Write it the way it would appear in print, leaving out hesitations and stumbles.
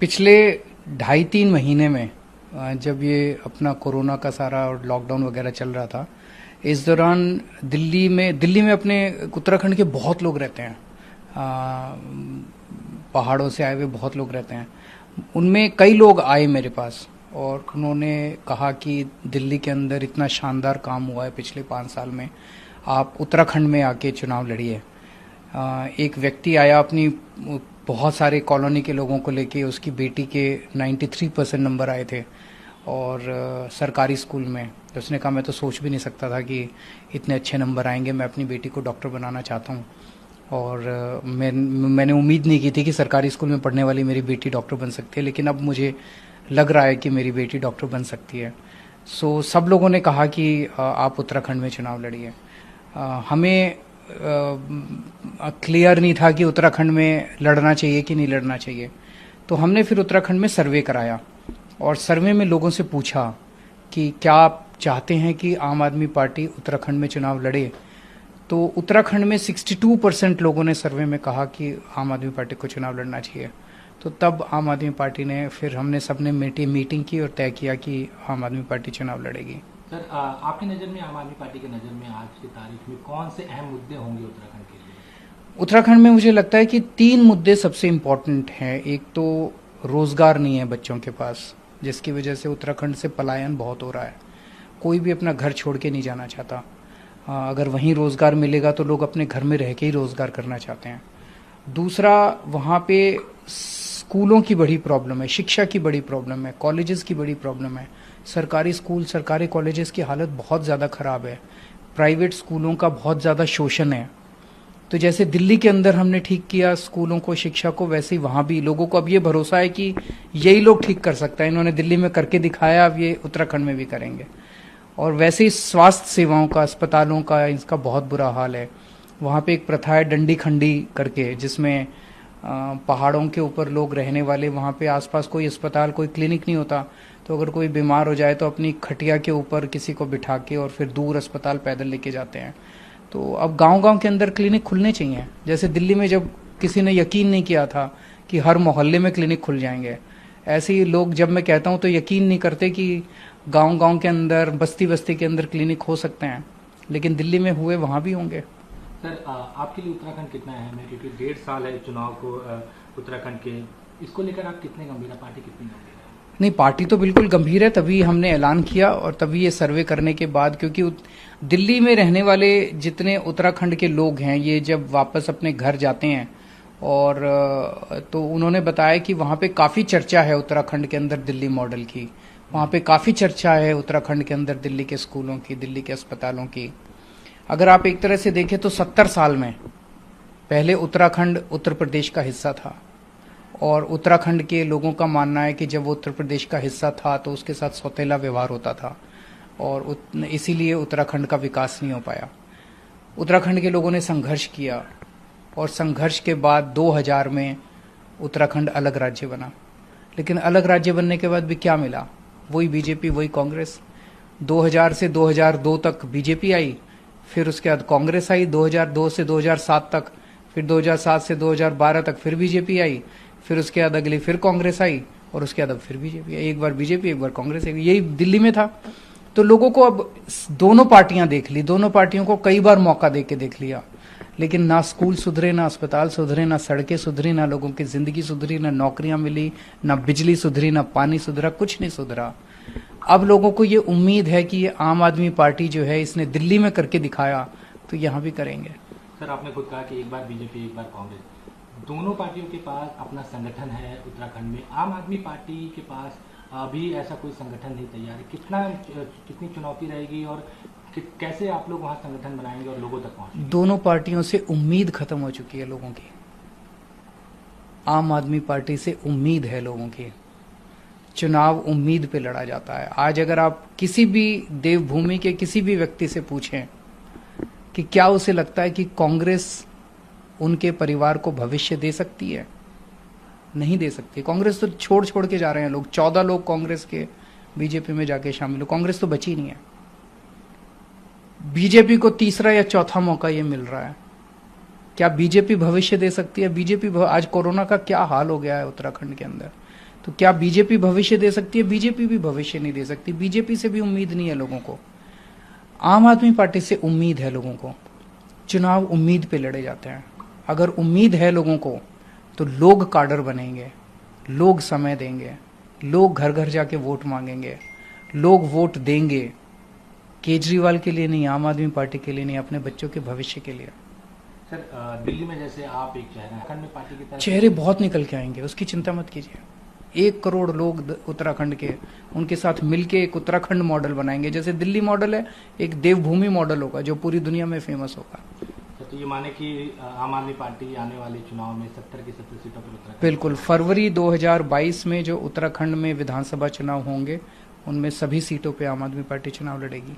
पिछले 2.5-3 महीने में जब ये अपना कोरोना का सारा और लॉकडाउन वगैरह चल रहा था, इस दौरान दिल्ली में अपने उत्तराखंड के बहुत लोग रहते हैं। पहाड़ों से आए हुए बहुत लोग रहते हैं। उनमें कई लोग आए मेरे पास और उन्होंने कहा कि दिल्ली के अंदर इतना शानदार काम हुआ है पिछले 5 साल में, आप उत्तराखंड में आके चुनाव लड़िए। एक व्यक्ति आया अपनी बहुत सारे कॉलोनी के लोगों को लेके, उसकी बेटी के 93% नंबर आए थे और सरकारी स्कूल में। तो उसने कहा मैं तो सोच भी नहीं सकता था कि इतने अच्छे नंबर आएंगे, मैं अपनी बेटी को डॉक्टर बनाना चाहता हूँ। और मैंने उम्मीद नहीं की थी कि सरकारी स्कूल में पढ़ने वाली मेरी बेटी डॉक्टर बन सकती है, लेकिन अब मुझे लग रहा है कि मेरी बेटी डॉक्टर बन सकती है। सो सब लोगों ने कहा कि आप उत्तराखंड में चुनाव लड़िए। हमें क्लियर नहीं था कि उत्तराखंड में लड़ना चाहिए कि नहीं लड़ना चाहिए। तो हमने फिर उत्तराखंड में सर्वे कराया और सर्वे में लोगों से पूछा कि क्या आप चाहते हैं कि आम आदमी पार्टी उत्तराखंड में चुनाव लड़े। तो उत्तराखंड में 62% लोगों ने सर्वे में कहा कि आम आदमी पार्टी को चुनाव लड़ना चाहिए। तो तब आम आदमी पार्टी ने, फिर हमने सबने मीटिंग की और तय किया कि आम आदमी पार्टी चुनाव लड़ेगी। सर, आपकी नज़र में, आम आदमी पार्टी की नज़र में आज की तारीख में कौन से अहम मुद्दे होंगे उत्तराखंड के लिए? उत्तराखंड में मुझे लगता है कि 3 मुद्दे सबसे इम्पोर्टेंट हैं। एक तो रोजगार नहीं है बच्चों के पास, जिसकी वजह से उत्तराखंड से पलायन बहुत हो रहा है। कोई भी अपना घर छोड़ के नहीं जाना चाहता। अगर वहीं रोजगार मिलेगा तो लोग अपने घर में रह के ही रोजगार करना चाहते हैं। दूसरा, वहाँ पे स्कूलों की बड़ी प्रॉब्लम है, शिक्षा की बड़ी प्रॉब्लम है, कॉलेजेस की बड़ी प्रॉब्लम है। सरकारी स्कूल, सरकारी कॉलेजेस की हालत बहुत ज़्यादा ख़राब है। प्राइवेट स्कूलों का बहुत ज़्यादा शोषण है। तो जैसे दिल्ली के अंदर हमने ठीक किया स्कूलों को, शिक्षा को, वैसे ही वहाँ भी लोगों को अब ये भरोसा है कि यही लोग ठीक कर सकता है। इन्होंने दिल्ली में करके दिखाया, अब ये उत्तराखंड में भी करेंगे। और वैसे ही स्वास्थ्य सेवाओं का, अस्पतालों का, इसका बहुत बुरा हाल है। वहाँ पे एक प्रथा है डंडी खंडी करके, जिसमें पहाड़ों के ऊपर लोग रहने वाले, वहाँ पे आसपास कोई अस्पताल, कोई क्लिनिक नहीं होता। तो अगर कोई बीमार हो जाए तो अपनी खटिया के ऊपर किसी को बिठा के और फिर दूर अस्पताल पैदल लेके जाते हैं। तो अब गांव-गांव के अंदर क्लिनिक खुलने चाहिए। जैसे दिल्ली में जब किसी ने यकीन नहीं किया था कि हर मोहल्ले में क्लिनिक खुल जाएंगे, ऐसे ही लोग, जब मैं कहता हूँ तो यकीन नहीं करते कि गांव-गांव के अंदर, बस्ती-बस्ती के अंदर क्लिनिक हो सकते हैं। लेकिन दिल्ली में हुए, वहाँ भी होंगे। सर, आपके लिए उत्तराखंड कितना अहम है? क्योंकि 1.5 साल है चुनाव को उत्तराखंड के, इसको लेकर आप कितने गंभीर है? पार्टी कितनी गंभीर है? नहीं, पार्टी तो बिल्कुल गंभीर है, तभी हमने ऐलान किया और तभी ये सर्वे करने के बाद, क्योंकि दिल्ली में रहने वाले जितने उत्तराखंड के लोग हैं, ये जब वापस अपने घर जाते हैं और तो उन्होंने बताया कि वहाँ पे काफ़ी चर्चा है उत्तराखंड के अंदर दिल्ली मॉडल की। वहाँ पे काफ़ी चर्चा है उत्तराखंड के अंदर दिल्ली के स्कूलों की, दिल्ली के अस्पतालों की। अगर आप एक तरह से देखें तो 70 साल में पहले उत्तराखंड उत्तर प्रदेश का हिस्सा था और उत्तराखंड के लोगों का मानना है कि जब वो उत्तर प्रदेश का हिस्सा था तो उसके साथ सौतेला व्यवहार होता था और इसीलिए उत्तराखंड का विकास नहीं हो पाया। उत्तराखंड के लोगों ने संघर्ष किया और संघर्ष के बाद 2000 में उत्तराखंड अलग राज्य बना। लेकिन अलग राज्य बनने के बाद भी क्या मिला? वही बीजेपी, वही कांग्रेस। 2000 से 2002 तक बीजेपी आई, फिर उसके बाद कांग्रेस आई 2002 से 2007 तक, फिर 2007 से 2012 तक फिर बीजेपी आई, फिर उसके बाद अगली फिर कांग्रेस आई और उसके बाद अब फिर बीजेपी आई। एक बार बीजेपी, एक बार कांग्रेस, यही दिल्ली में था। तो लोगों को अब दोनों पार्टियां देख ली, दोनों पार्टियों को कई बार मौका दे के देख लिया, लेकिन ना स्कूल सुधरे, ना अस्पताल सुधरे, ना सड़कें सुधरी, ना लोगों की जिंदगी सुधरी, ना नौकरियां मिली, ना बिजली सुधरी, ना पानी सुधरा, कुछ नहीं सुधरा। अब लोगों को ये उम्मीद है कि ये आम आदमी पार्टी जो है, इसने दिल्ली में करके दिखाया तो यहाँ भी करेंगे। सर, आपने खुद कहा कि एक बार बीजेपी, एक बार कांग्रेस, दोनों पार्टियों के पास अपना संगठन है उत्तराखंड में। आम आदमी पार्टी के पास अभी ऐसा कोई संगठन नहीं तैयार है। कितनी चुनौती रहेगी और कैसे आप लोग वहाँ संगठन बनाएंगे और लोगों तक पहुँचेंगे? दोनों पार्टियों से उम्मीद खत्म हो चुकी है लोगों की। आम आदमी पार्टी से उम्मीद है लोगों की। चुनाव उम्मीद पे लड़ा जाता है। आज अगर आप किसी भी देवभूमि के किसी भी व्यक्ति से पूछें कि क्या उसे लगता है कि कांग्रेस उनके परिवार को भविष्य दे सकती है, नहीं दे सकती। कांग्रेस तो छोड़ छोड़ के जा रहे हैं लोग। 14 लोग कांग्रेस के बीजेपी में जाके शामिल हो। कांग्रेस तो बची नहीं है। बीजेपी को तीसरा या चौथा मौका ये मिल रहा है। क्या बीजेपी भविष्य दे सकती है? बीजेपी आज कोरोना का क्या हाल हो गया है उत्तराखंड के अंदर। तो क्या बीजेपी भविष्य दे सकती है? बीजेपी भी भविष्य नहीं दे सकती। बीजेपी से भी उम्मीद नहीं है लोगों को। आम आदमी पार्टी से उम्मीद है लोगों को। चुनाव उम्मीद पे लड़े जाते हैं। अगर उम्मीद है लोगों को तो लोग काडर बनेंगे, लोग समय देंगे, लोग घर घर जाके वोट मांगेंगे, लोग वोट देंगे। केजरीवाल के लिए नहीं, आम आदमी पार्टी के लिए नहीं, अपने बच्चों के भविष्य के लिए। सर दिल्ली में जैसे आप एक चेहरा है, उत्तराखंड में पार्टी की तरफ चेहरे बहुत निकल के आएंगे, उसकी चिंता मत कीजिए। 1 करोड़ लोग उत्तराखंड के, उनके साथ मिलके एक उत्तराखंड मॉडल बनाएंगे। जैसे दिल्ली मॉडल है, एक देवभूमि मॉडल होगा जो पूरी दुनिया में फेमस होगा। तो ये माने कि आम आदमी पार्टी आने वाले चुनाव में 70 की 70 सीटों पर उत्तराखंड बिल्कुल, फरवरी 2022 में जो उत्तराखंड में विधानसभा चुनाव होंगे, उनमें सभी सीटों पे आम आदमी पार्टी चुनाव लड़ेगी।